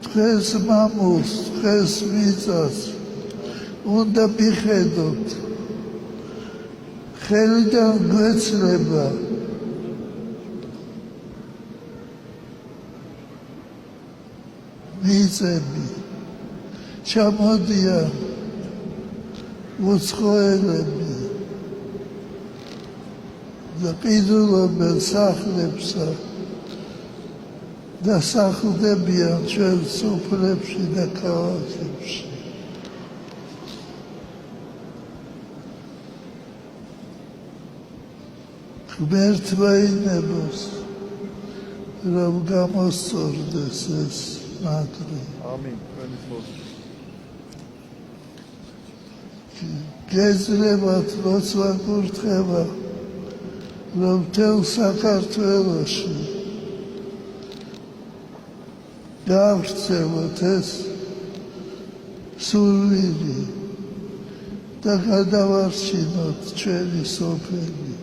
დღეს მამულს, დღეს მიწას უნდა მიხედოთ. ხელიდან გვეცლება მიწები, ჩამოდიან უცხოელები და ყიდულობენ სახლებსა და სახლდებიან ჩვენ სოფლებში და ქალაქებში. ღმერთმა ინებოს, რომ გამოსწორდეს ეს ნაკლი. ამინ. გეძლებათ როცა გურთხება, რომ მთელ საქართველოში გავრცელოთ ეს სურვილი და გადავარჩინოთ ჩვენი სოფელი.